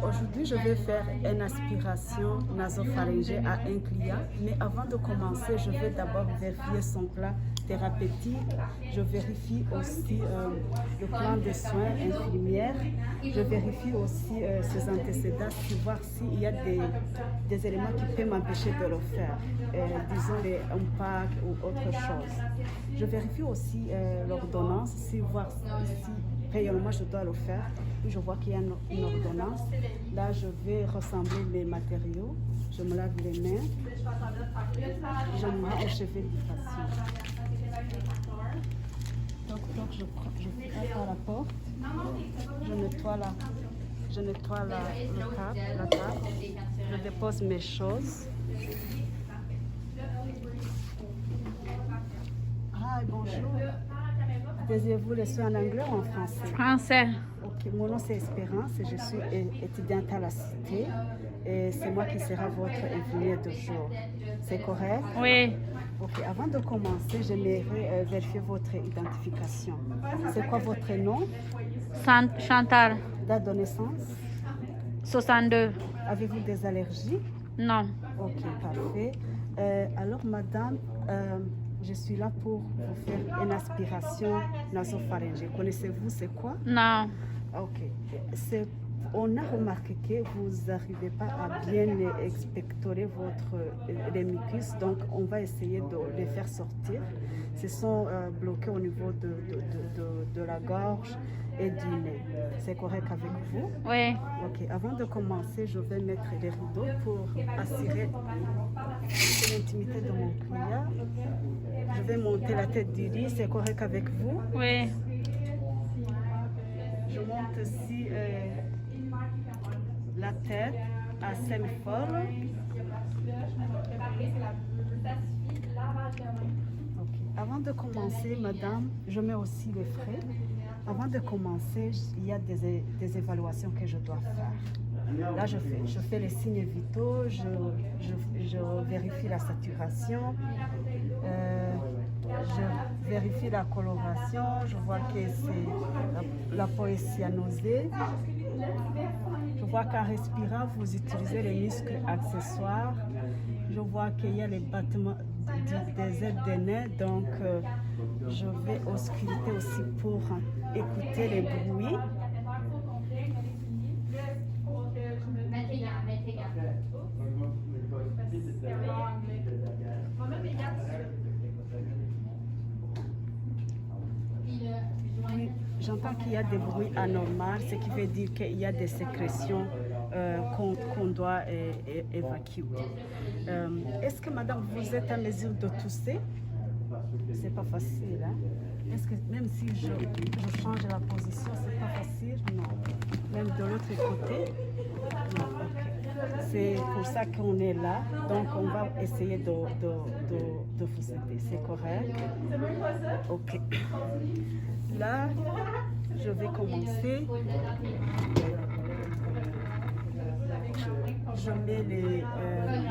Aujourd'hui, je vais faire une aspiration nasopharyngée à un client, mais avant de commencer, je vais d'abord vérifier son plan thérapeutique. Je vérifie aussi le plan de soins infirmières. Je vérifie aussi ses antécédents pour voir s'il y a des éléments qui peuvent m'empêcher de le faire, disons les impacts ou autre chose. Je vérifie aussi l'ordonnance, voir si réellement je dois le faire. Je vois qu'il y a une ordonnance. Là, je vais rassembler mes matériaux. Je me lave les mains. Je me mets au chevet du patient. Donc je prends la porte. Je nettoie la table. Je dépose mes choses. Ah, bonjour. Désirez-vous les soins en anglais ou en français? Français. Ok, mon nom c'est Espérance, je suis étudiante à la Cité et c'est moi qui serai votre infirmière de jour. C'est correct? Oui. Ok, avant de commencer, j'aimerais vérifier votre identification. C'est quoi votre nom? Chantal. Date de naissance? 62. Avez-vous des allergies? Non. Ok, parfait. Alors, madame, je suis là pour vous faire une aspiration nasopharyngée. Connaissez-vous c'est quoi? Non. Ok. On a remarqué que vous n'arrivez pas à bien expectorer les mucus, donc on va essayer de les faire sortir. Ils sont bloqués au niveau de la gorge et du nez. C'est correct avec vous? Oui. Ok. Avant de commencer, je vais mettre les rideaux pour assurer l'intimité de mon client. Je vais monter la tête du lit. C'est correct avec vous? Oui. Je monte aussi la tête à semi-fort. Okay. Avant de commencer, madame, je mets aussi les frais. Avant de commencer, il y a des évaluations que je dois faire. Là, je fais les signes vitaux, je vérifie la saturation, je vérifie la coloration, je vois que c'est la peau est cyanosée. Je vois qu'en respirant, vous utilisez les muscles accessoires. Je vois qu'il y a les battements des ailes des nez, donc je vais ausculter aussi pour écouter les bruits. Oui, j'entends qu'il y a des bruits anormaux, ce qui veut dire qu'il y a des sécrétions qu'on doit évacuer. Est-ce que madame, vous êtes en mesure de tousser? C'est pas facile, hein? Est-ce que même si je change la position, c'est pas facile? Non. Même de l'autre côté? Non, ok. C'est pour ça qu'on est là, donc on va essayer de vous aider. C'est correct? Ok. Là, je vais commencer. Je mets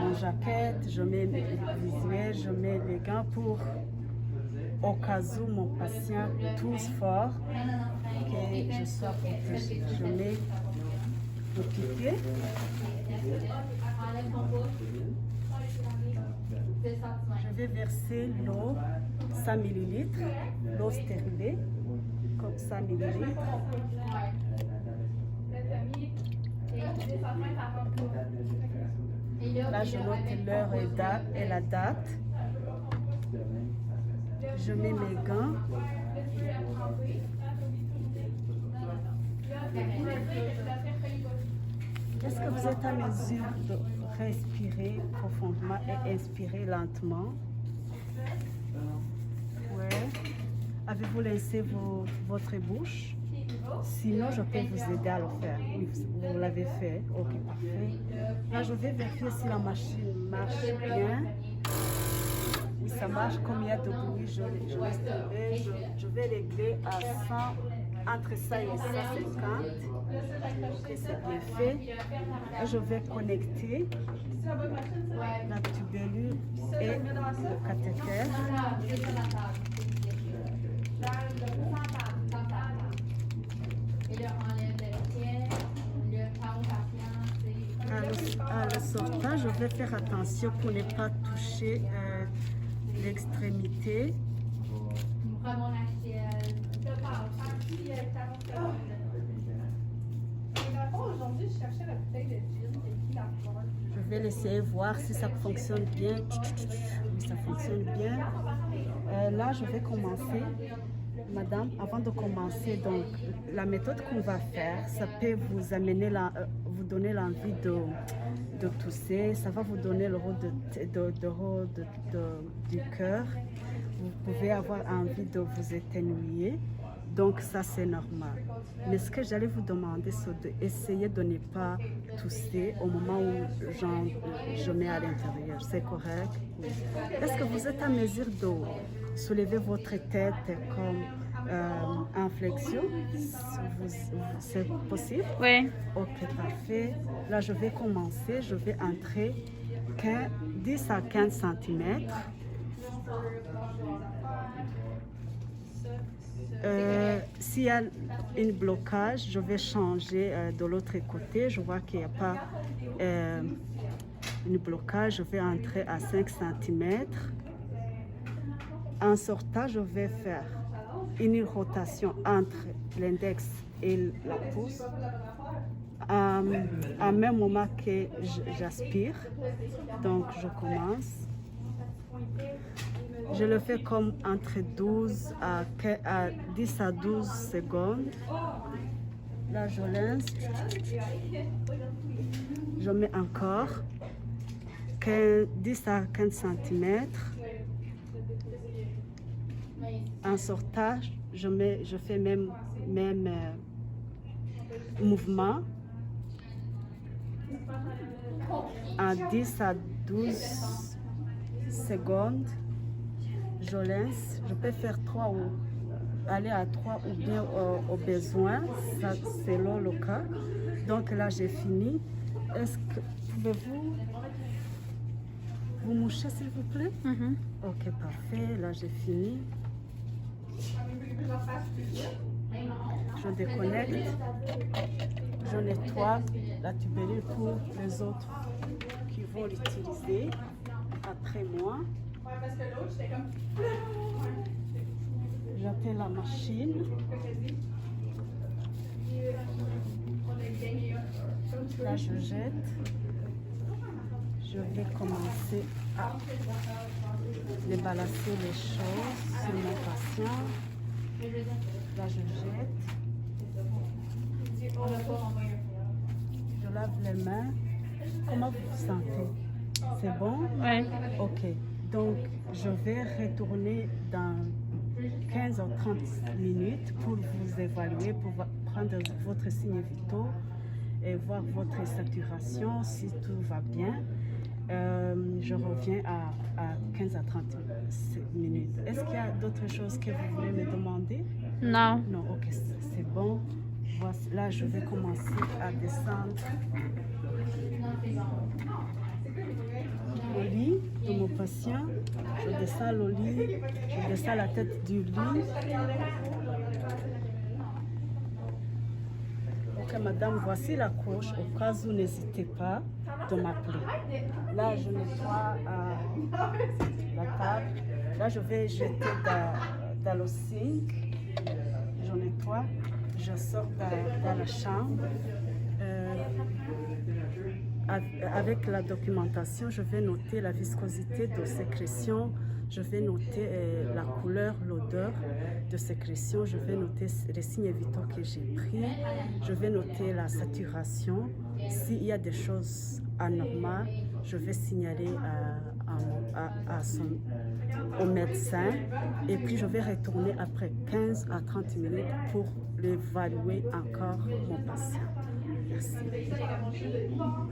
mon jaquette, je mets mes visuels, je mets les gants pour, au cas où mon patient tousse fort, que je sois protégée. Je mets le piquet. Je vais verser l'eau, 100 ml, l'eau stérilée, comme 100 ml. Là, je note l'heure et la date. Je mets mes gants. Est-ce que vous êtes en mesure de respirer profondément et inspirer lentement? Oui. Avez-vous laissé votre bouche? Sinon, je peux vous aider à le faire. Oui, vous l'avez fait. Ok, parfait. Là, je vais vérifier si la machine marche bien. Oui, ça marche. Comme il y a de bruit, je laisse tomber. Je vais régler à 100, entre ça et 150. Ok, c'est bien fait. Là, je vais connecter la tubulure et le cathéter. À le sortant, je vais faire attention pour ne pas toucher l'extrémité. Je vais l'essayer voir si ça fonctionne bien. Oui, ça fonctionne bien. Là, je vais commencer. Madame, avant de commencer, donc la méthode qu'on va faire, ça peut vous amener vous donner l'envie de tousser, ça va vous donner le rôle du cœur. Vous pouvez avoir envie de vous éternuer, donc ça c'est normal. Mais ce que j'allais vous demander, c'est d'essayer de ne pas tousser au moment où je mets à l'intérieur. C'est correct? Oui. Est-ce que vous êtes en mesure de soulever votre tête comme en flexion? C'est possible? Oui. Ok, parfait. Là, je vais commencer. Je vais entrer 10 à 15 cm. S'il y a un blocage, je vais changer de l'autre côté. Je vois qu'il n'y a pas un blocage. Je vais entrer à 5 cm. En sortant, je vais faire une rotation entre l'index et la pouce en même moment que j'aspire. Donc, je commence. Je le fais comme entre 10 à 12 secondes. Là, je lance. Je mets encore 10 à 15 cm. En sortant, je fais même mouvement en 10 à 12 secondes. Je lance. Je peux faire 3 ou aller à 3 ou bien au besoin, ça, selon le cas. Donc là, j'ai fini. Est-ce que pouvez-vous vous moucher, s'il vous plaît? Ok, parfait. Là, j'ai fini. Je déconnecte. Je nettoie la tubérule pour les autres qui vont l'utiliser après moi. J'appelle la machine. Là, je jette. Je vais commencer à débalasser les choses sur mon patient. Là, je jette. Je lave les mains. Comment vous vous sentez? C'est bon? Oui. Ok. Donc, je vais retourner dans 15 ou 30 minutes pour vous évaluer, pour prendre votre signe vitaux et voir votre saturation, si tout va bien. Je reviens à 15 à 30 minutes. Est-ce qu'il y a d'autres choses que vous voulez me demander? Non. Non, ok, c'est bon. Voici, là, je vais commencer à descendre au lit de mon patient. Je descends au lit, je descends la tête du lit. Ok, madame, voici la couche. Au cas où, n'hésitez pas de m'appeler. Là, je nettoie la table. Là, je vais jeter dans le sink. Je nettoie. Je sors dans la chambre. Avec la documentation, je vais noter la viscosité de sécrétion, je vais noter la couleur, l'odeur de sécrétion, je vais noter les signes vitaux que j'ai pris, je vais noter la saturation. S'il y a des choses anormales, je vais signaler au médecin et puis je vais retourner après 15 à 30 minutes pour l'évaluer encore mon patient. Merci.